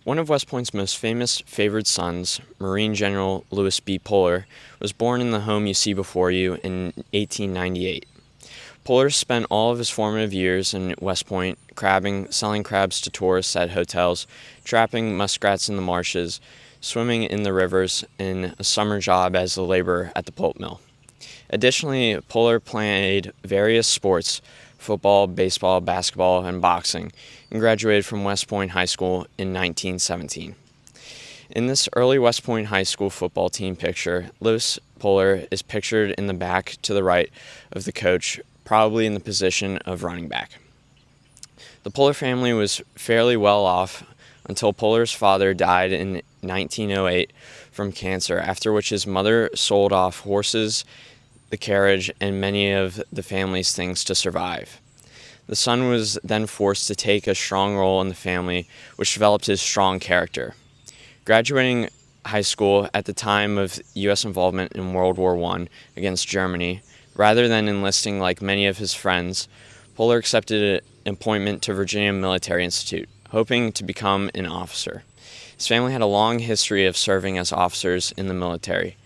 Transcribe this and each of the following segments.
One of West Point's most famous favored sons, Marine General Lewis Burwell, was born in the home you see before you in 1898. Puller spent all of his formative years in West Point crabbing, selling crabs to tourists at hotels, trapping muskrats in the marshes, swimming in the rivers, and a summer job as a laborer at the pulp mill. Additionally, Puller played various sports, football, baseball, basketball, and boxing, and graduated from West Point High School in 1917. In this early West Point High School football team picture, Lewis Puller is pictured in the back to the right of the coach, probably in the position of running back. The Puller family was fairly well off until Puller's father died in 1908 from cancer, after which his mother sold off horses, the carriage, and many of the family's things to survive. The son was then forced to take a strong role in the family, which developed his strong character. Graduating high school at the time of U.S. involvement in World War I against Germany, rather than enlisting like many of his friends, Puller accepted an appointment to Virginia Military Institute, hoping to become an officer. His family had a long history of serving as officers in the military.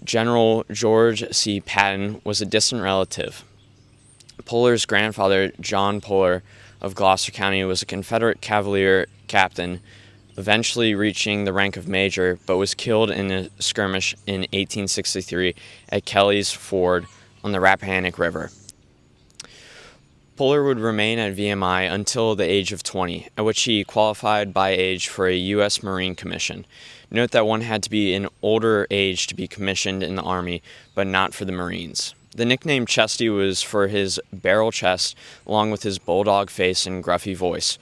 General George C. Patton was a distant relative. Puller's grandfather, John Puller of Gloucester County, was a Confederate Cavalier captain, eventually reaching the rank of major, but was killed in a skirmish in 1863 at Kelly's Ford on the Rappahannock River. Puller would remain at VMI until the age of 20, at which he qualified by age for a U.S. Marine commission. Note that one had to be an older age to be commissioned in the Army, but not for the Marines. The nickname Chesty was for his barrel chest, along with his bulldog face and gruffy voice,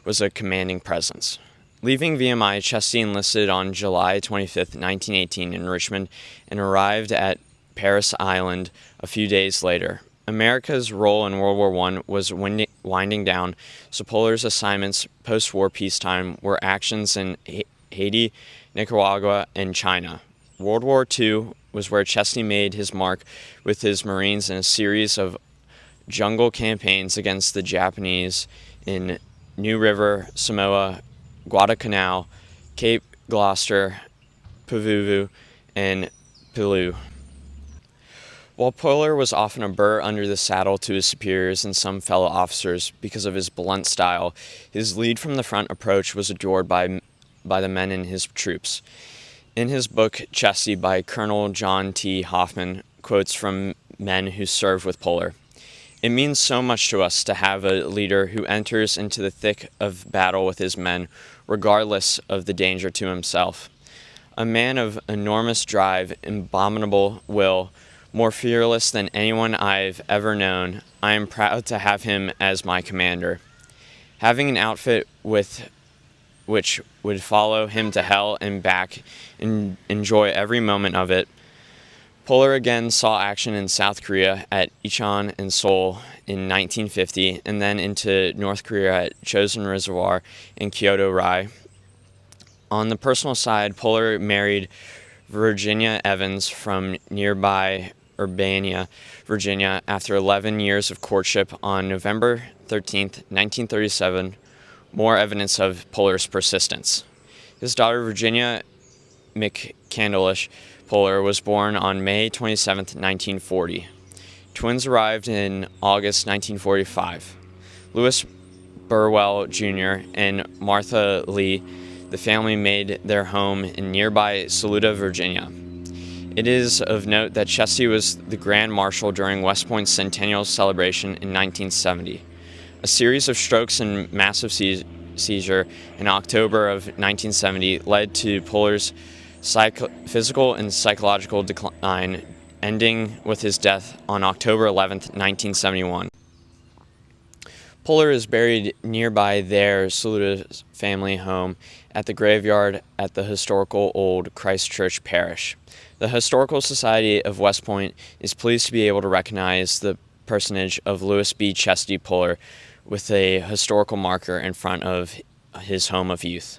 was a commanding presence. Leaving VMI, Chesty enlisted on July 25, 1918 in Richmond and arrived at Parris Island a few days later. America's role in World War I was winding down, so Puller's assignments post-war peacetime were actions in Haiti, Nicaragua, and China. World War II was where Chesty made his mark with his Marines in a series of jungle campaigns against the Japanese in New River, Samoa, Guadalcanal, Cape Gloucester, Pavuvu, and Peleliu. While Puller was often a burr under the saddle to his superiors and some fellow officers because of his blunt style, his lead from the front approach was adored by the men in his troops. In his book, Chesty, by Colonel John T. Hoffman, quotes from men who served with Puller. "It means so much to us to have a leader who enters into the thick of battle with his men, regardless of the danger to himself. A man of enormous drive, abominable will, more fearless than anyone I've ever known. I am proud to have him as my commander. Having an outfit which would follow him to hell and back and enjoy every moment of it." Puller again saw action in South Korea at Incheon and Seoul in 1950, and then into North Korea at Chosin Reservoir in Kyoto-rai. On the personal side, Puller married Virginia Evans from nearby Urbana, Virginia, after 11 years of courtship on November 13, 1937, more evidence of Puller's persistence. His daughter, Virginia McCandlish Puller, was born on May 27, 1940. Twins arrived in August 1945. Lewis Burwell Jr. and Martha Lee, the family made their home in nearby Saluda, Virginia. It is of note that Chesty was the Grand Marshal during West Point's centennial celebration in 1970. A series of strokes and massive seizure in October of 1970 led to Puller's physical and psychological decline, ending with his death on October 11, 1971. Puller is buried nearby their Saluda family home at the graveyard at the historical Old Christ Church Parish. The Historical Society of West Point is pleased to be able to recognize the personage of Lewis B. Chesty Puller with a historical marker in front of his home of youth.